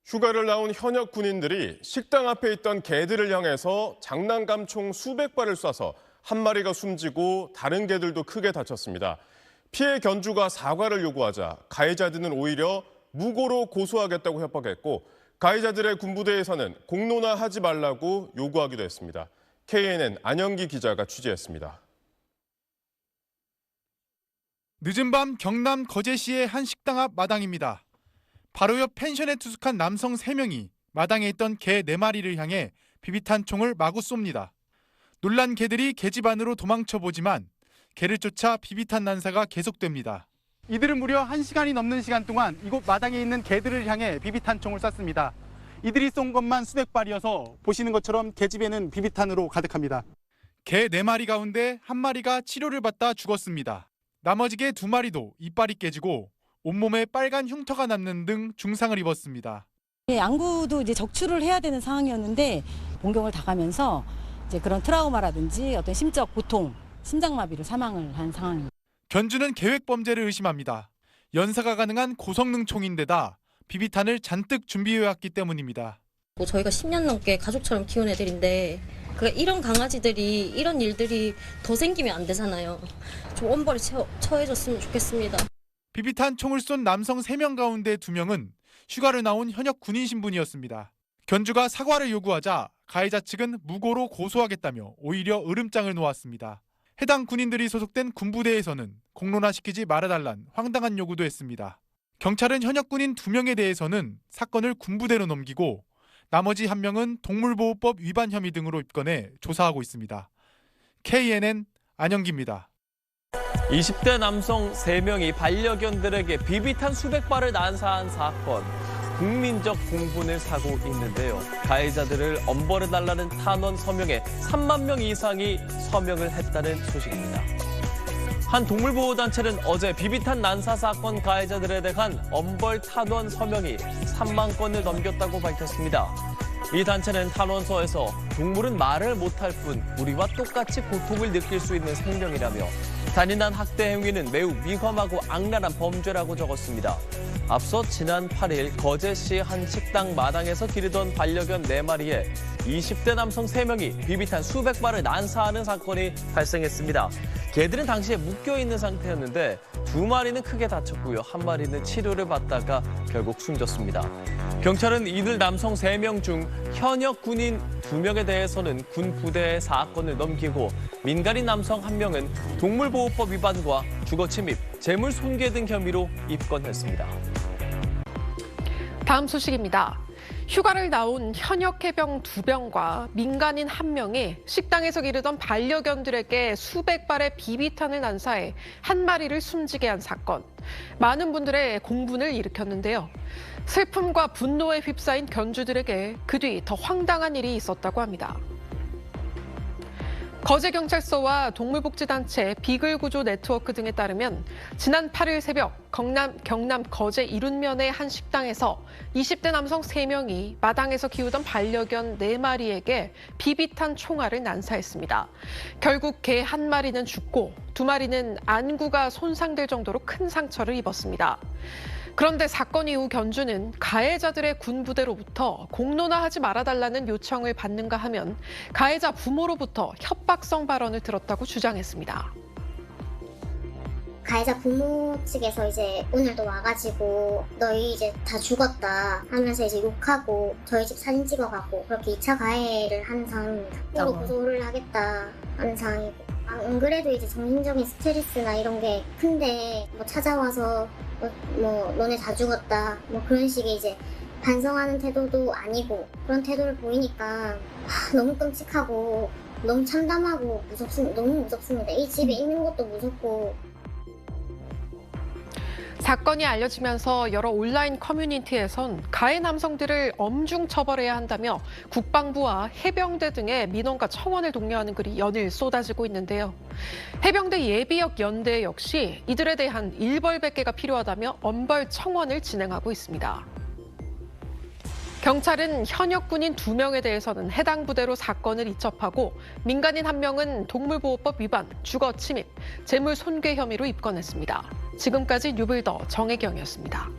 휴가를 나온 현역 군인들이 식당 앞에 있던 개들을 향해서 장난감 총 수백 발을 쏴서 한 마리가 숨지고 다른 개들도 크게 다쳤습니다. 피해 견주가 사과를 요구하자 가해자들은 오히려 무고로 고소하겠다고 협박했고 가해자들의 군부대에서는 공론화하지 말라고 요구하기도 했습니다. KNN 안영기 기자가 취재했습니다. 늦은 밤 경남 거제시의 한 식당 앞 마당입니다. 바로 옆 펜션에 투숙한 남성 3명이 마당에 있던 개 4마리를 향해 비비탄 총을 마구 쏩니다. 놀란 개들이 계집 안으로 도망쳐보지만 개를 쫓아 비비탄 난사가 계속됩니다. 이들은 무려 1시간이 넘는 시간 동안 이곳 마당에 있는 개들을 향해 비비탄 총을 쐈습니다. 이들이 쏜 것만 수백 발이어서 보시는 것처럼 개집에는 비비탄으로 가득합니다. 개 4마리 가운데 1마리가 치료를 받다 죽었습니다. 나머지 개 2마리도 이빨이 깨지고 온몸에 빨간 흉터가 남는 등 중상을 입었습니다. 양구도 이제 적출을 해야 되는 상황이었는데 공경을 당하면서 이제 그런 트라우마라든지 어떤 심적 고통, 심장마비로 사망을 한 상황입니다. 견주는 계획 범죄를 의심합니다. 연사가 가능한 고성능 총인데다 비비탄을 잔뜩 준비해왔기 때문입니다. 저희가 10년 넘게 가족처럼 키운 애들인데 이런 강아지들이 이런 일들이 더 생기면 안 되잖아요. 좀 엄벌에 처해졌으면 좋겠습니다. 비비탄 총을 쏜 남성 3명 가운데 2명은 휴가를 나온 현역 군인 신분이었습니다. 견주가 사과를 요구하자 가해자 측은 무고로 고소하겠다며 오히려 으름장을 놓았습니다. 해당 군인들이 소속된 군부대에서는 공론화시키지 말아달란 황당한 요구도 했습니다. 경찰은 현역 군인 2명에 대해서는 사건을 군부대로 넘기고 나머지 1명은 동물보호법 위반 혐의 등으로 입건해 조사하고 있습니다. KNN 안영기입니다. 20대 남성 3명이 반려견들에게 비비탄 수백 발을 난사한 사건. 국민적 공분을 사고 있는데요. 가해자들을 엄벌해달라는 탄원 서명에 3만 명 이상이 서명을 했다는 소식입니다. 한 동물보호단체는 어제 비비탄 난사 사건 가해자들에 대한 엄벌 탄원 서명이 3만 건을 넘겼다고 밝혔습니다. 이 단체는 탄원서에서 동물은 말을 못할 뿐 우리와 똑같이 고통을 느낄 수 있는 생명이라며 잔인한 학대 행위는 매우 위험하고 악랄한 범죄라고 적었습니다. 앞서 지난 8일 거제시 한 식당 마당에서 기르던 반려견 4마리에 20대 남성 3명이 비비탄 수백 발을 난사하는 사건이 발생했습니다. 개들은 당시에 묶여있는 상태였는데 2마리는 크게 다쳤고요. 1마리는 치료를 받다가 결국 숨졌습니다. 경찰은 이들 남성 3명 중 현역 군인 2명에 대해서는 군 부대에 사건을 넘기고 민간인 남성 1명은 동물보호법 위반과 주거침입, 재물 손괴 등 혐의로 입건했습니다. 다음 소식입니다. 휴가를 나온 현역 해병 2명과 민간인 1명이 식당에서 기르던 반려견들에게 수백 발의 비비탄을 난사해 1마리를 숨지게 한 사건. 많은 분들의 공분을 일으켰는데요. 슬픔과 분노에 휩싸인 견주들에게 그 뒤 더 황당한 일이 있었다고 합니다. 거제경찰서와 동물복지단체 비글구조 네트워크 등에 따르면 지난 8일 새벽 경남 거제 이룬면의 한 식당에서 20대 남성 3명이 마당에서 키우던 반려견 4마리에게 비비탄 총알을 난사했습니다. 결국 개 1마리는 죽고 2마리는 안구가 손상될 정도로 큰 상처를 입었습니다. 그런데 사건 이후 견주는 가해자들의 군부대로부터 공론화하지 말아달라는 요청을 받는가 하면 가해자 부모로부터 협박성 발언을 들었다고 주장했습니다. 가해자 부모 측에서 이제 오늘도 와가지고 너희 이제 다 죽었다 하면서 이제 욕하고 저희 집 사진 찍어가고 그렇게 2차 가해를 하는 상황입니다. 서로 고소를 하겠다 하는 상황이고 안 그래도 이제 정신적인 스트레스나 이런 게 큰데 뭐 찾아와서 뭐 너네 다 죽었다 뭐 그런 식의 이제 반성하는 태도도 아니고 그런 태도를 보이니까 너무 끔찍하고 너무 참담하고 너무 무섭습니다. 이 집에 있는 것도 무섭고. 사건이 알려지면서 여러 온라인 커뮤니티에선 가해 남성들을 엄중 처벌해야 한다며 국방부와 해병대 등의 민원과 청원을 독려하는 글이 연일 쏟아지고 있는데요. 해병대 예비역 연대 역시 이들에 대한 일벌백계가 필요하다며 엄벌 청원을 진행하고 있습니다. 경찰은 현역 군인 2명에 대해서는 해당 부대로 사건을 이첩하고 민간인 1명은 동물보호법 위반, 주거침입, 재물 손괴 혐의로 입건했습니다. 지금까지 뉴블더 정혜경이었습니다.